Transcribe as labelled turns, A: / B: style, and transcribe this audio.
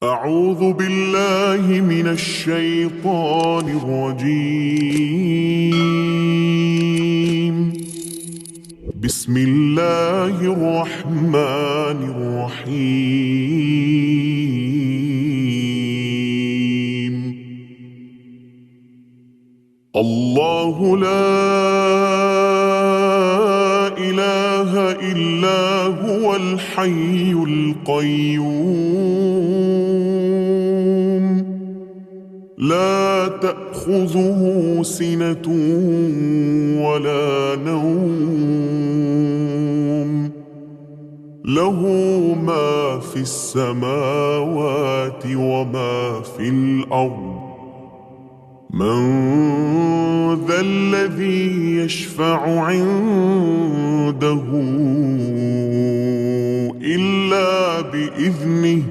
A: أعوذ بالله من الشيطان الرجيم. بسم الله الرحمن الرحيم. الله لا إله إلا هو الحي القيوم، لا تأخذه سنة ولا نوم، له ما في السماوات وما في الأرض. من ذا الذي يشفع عنده إلا بإذنه،